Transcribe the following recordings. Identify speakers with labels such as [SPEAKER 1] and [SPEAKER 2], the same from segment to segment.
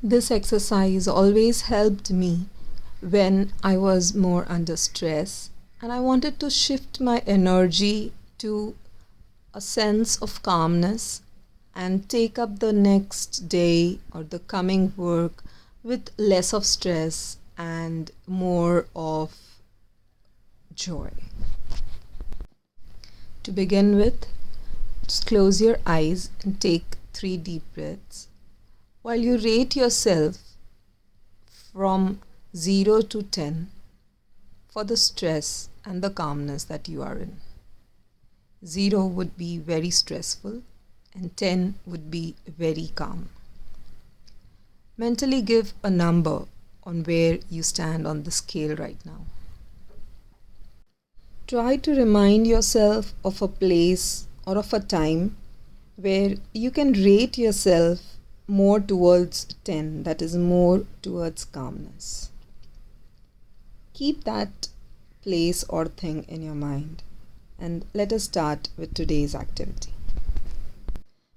[SPEAKER 1] This exercise always helped me when I was more under stress and I wanted to shift my energy to a sense of calmness and take up the next day or the coming work with less of stress and more of joy. To begin with, just close your eyes and take 3 deep breaths while you rate yourself from 0 to 10 for the stress and the calmness that you are in. 0 would be very stressful and 10 would be very calm. Mentally give a number on where you stand on the scale right now. Try to remind yourself of a place or of a time where you can rate yourself more towards 10, that is more towards calmness. Keep that place or thing in your mind and let us start with today's activity.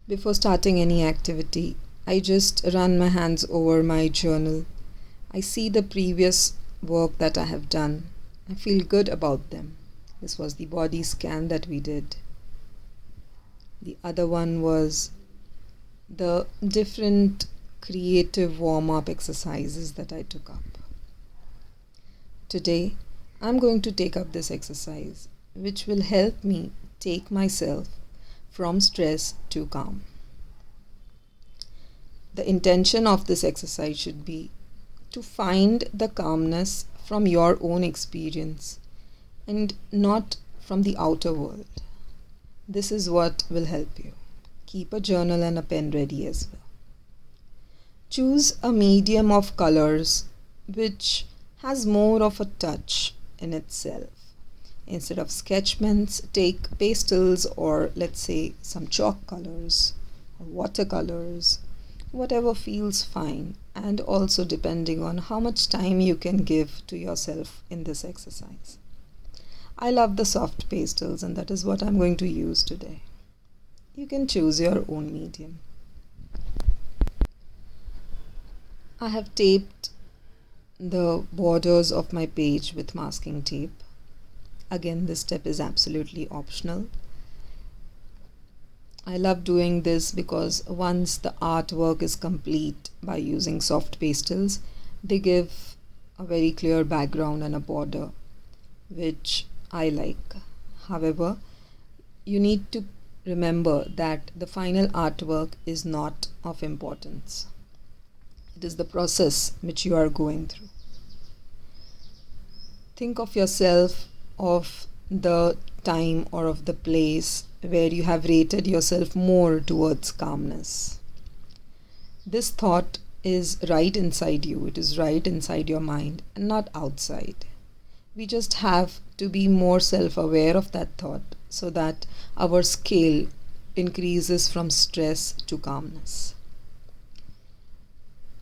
[SPEAKER 1] Before starting any activity, I just run my hands over my journal. I see the previous work that I have done. I feel good about them. This was the body scan that we did. The other one was the different creative warm-up exercises that I took up. Today, I'm going to take up this exercise, which will help me take myself from stress to calm. The intention of this exercise should be to find the calmness from your own experience and not from the outer world. This is what will help you. Keep a journal and a pen ready as well. Choose a medium of colors which has more of a touch in itself. Instead of sketch pens, take pastels or let's say some chalk colors or watercolors, whatever feels fine, and also depending on how much time you can give to yourself in this exercise. I love the soft pastels and that is what I'm going to use today. You can choose your own medium. I have taped the borders of my page with masking tape. Again, this step is absolutely optional. I love doing this because once the artwork is complete by using soft pastels, they give a very clear background and a border, which I like. However, you need to remember that the final artwork is not of importance. It is the process which you are going through. Think of yourself of the time or of the place where you have rated yourself more towards calmness. This thought is right inside you. It is right inside your mind and not outside. We just have to be more self-aware of that thought so that our scale increases from stress to calmness.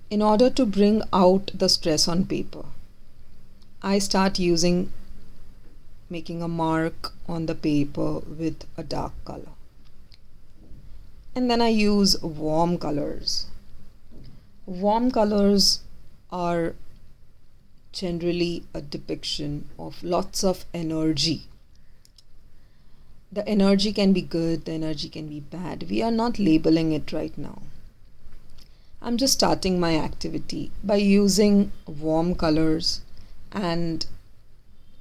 [SPEAKER 1] In order to bring out the stress on paper, I start making a mark on the paper with a dark color. And then I use warm colors. Warm colors are generally a depiction of lots of energy. The energy can be good, the energy can be bad. We are not labeling it right now. I'm just starting my activity by using warm colors and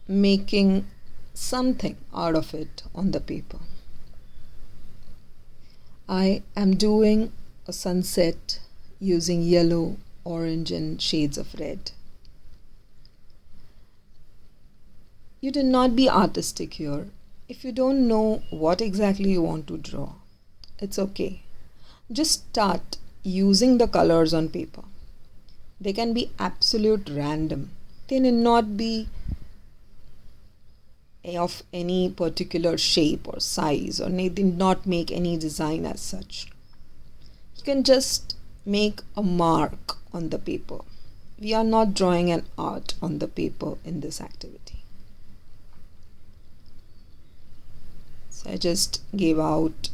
[SPEAKER 1] making something out of it on the paper. I am doing a sunset using yellow, orange and shades of red. You do not be artistic here. If you don't know what exactly you want to draw, it's okay. Just start using the colors on paper. They can be absolute random. They need not be of any particular shape or size, or they did not make any design as such. You can just make a mark on the paper. We are not drawing an art on the paper in this activity. So I just gave out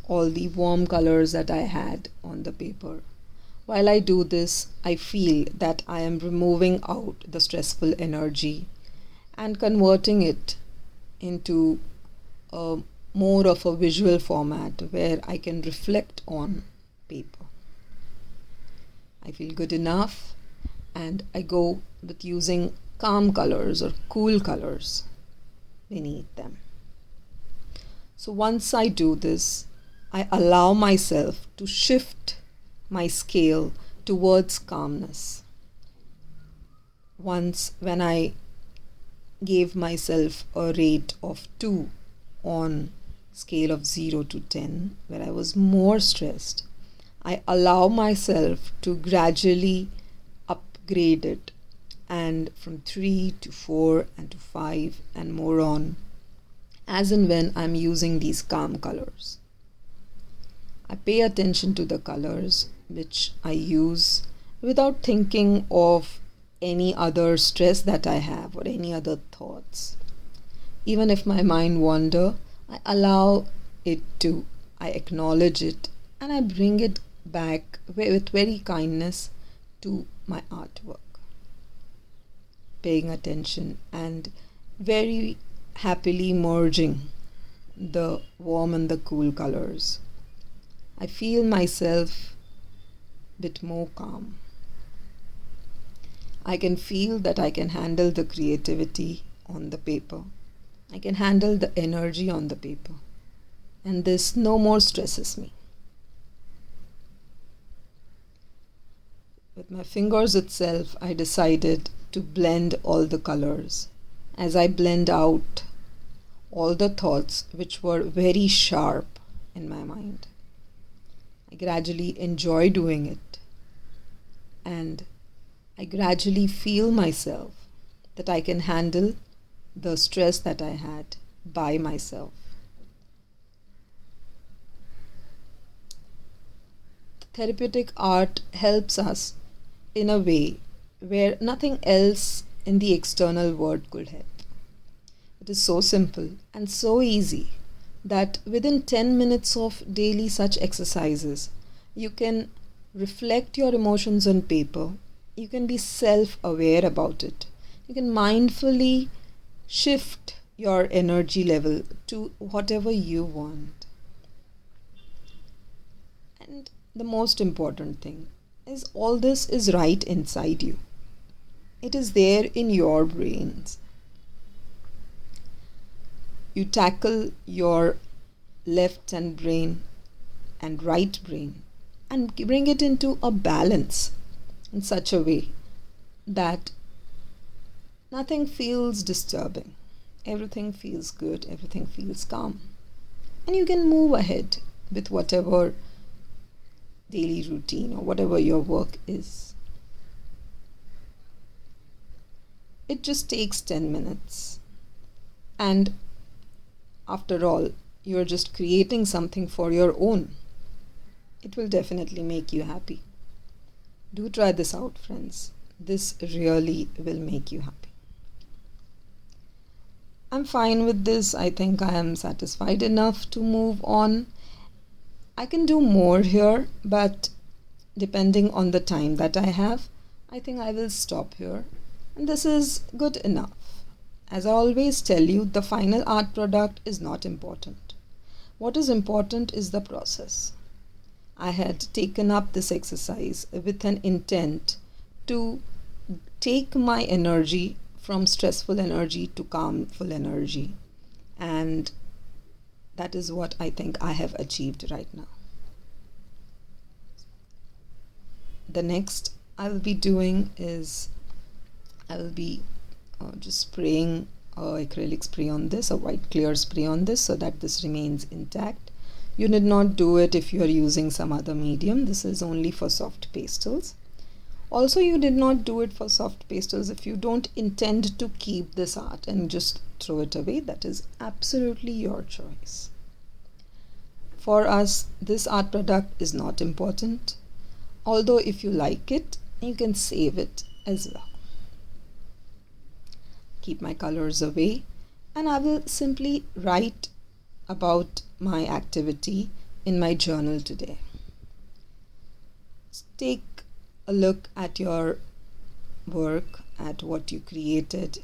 [SPEAKER 1] all the warm colors that I had on the paper. While I do this, I feel that I am removing out the stressful energy and converting it into a more of a visual format where I can reflect on paper. I feel good enough, and I go with using calm colors or cool colors beneath them. So once I do this, I allow myself to shift my scale towards calmness. Once, when I gave myself a rate of 2 on scale of 0 to 10, where I was more stressed, I allow myself to gradually upgrade it, and from 3 to 4 and to 5 and more on, as and when I'm using these calm colors. I pay attention to the colors which I use without thinking of any other stress that I have or any other thoughts. Even if my mind wander, I allow it to. I acknowledge it and I bring it back with very kindness to my artwork. Paying attention and very happily merging the warm and the cool colors. I feel myself a bit more calm. I can feel that I can handle the creativity on the paper. I can handle the energy on the paper. And this no more stresses me. With my fingers itself, I decided to blend all the colors. As I blend out all the thoughts which were very sharp in my mind, I gradually enjoy doing it, and I gradually feel myself that I can handle the stress that I had by myself. Therapeutic art helps us in a way where nothing else in the external world could help. It is so simple and so easy that within 10 minutes of daily such exercises, you can reflect your emotions on paper. You can be self-aware about it. You can mindfully shift your energy level to whatever you want. And the most important thing is all this is right inside you. It is there in your brains. You tackle your left hand brain and right brain and bring it into a balance in such a way that nothing feels disturbing. Everything feels good, everything feels calm. And you can move ahead with whatever daily routine or whatever your work is. It just takes 10 minutes. And after all, you're just creating something for your own. It will definitely make you happy. Do try this out, friends. This really will make you happy. I'm fine with this. I think I am satisfied enough to move on. I can do more here, but depending on the time that I have, I think I will stop here. And this is good enough. As I always tell you, the final art product is not important. What is important is the process. I had taken up this exercise with an intent to take my energy from stressful energy to calmful energy. And that is what I think I have achieved right now. The next I will be doing is I will be just spraying acrylic spray on this, a white clear spray on this, so that this remains intact. You need not do it if you are using some other medium. This is only for soft pastels. Also, you did not do it for soft pastels if you don't intend to keep this art and just throw it away. That is absolutely your choice. For us, this art product is not important. Although if you like it, you can save it as well. Keep my colors away, and I will simply write about my activity in my journal today. take a look at your work, at what you created.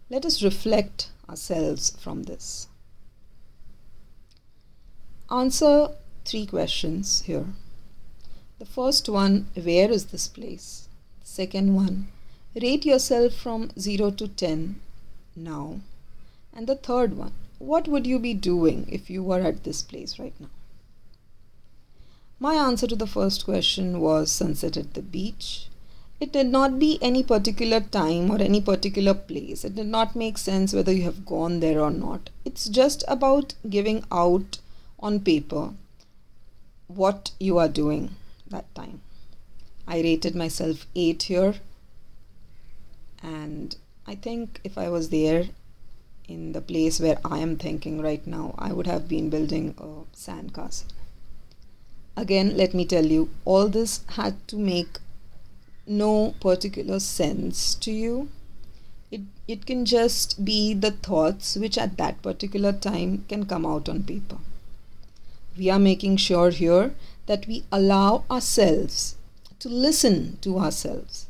[SPEAKER 1] Let us reflect ourselves from this. Answer 3 questions here. The first one, where is this place? The second one, rate yourself from 0 to 10 now. And the third one, what would you be doing if you were at this place right now? My answer to the first question was sunset at the beach. It did not be any particular time or any particular place. It did not make sense whether you have gone there or not. It's just about giving out on paper what you are doing that time. I rated myself 8 here, and I think if I was there in the place where I am thinking right now, I would have been building a sandcastle. Again, let me tell you, all this had to make no particular sense to you. It can just be the thoughts which at that particular time can come out on paper. We are making sure here that we allow ourselves to listen to ourselves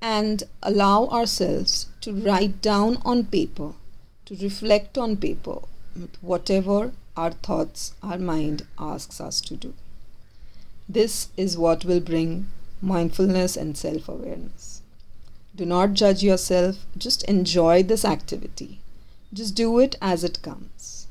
[SPEAKER 1] and allow ourselves to write down on paper, to reflect on paper whatever our thoughts, our mind asks us to do. This is what will bring mindfulness and self-awareness. Do not judge yourself, just enjoy this activity. Just do it as it comes.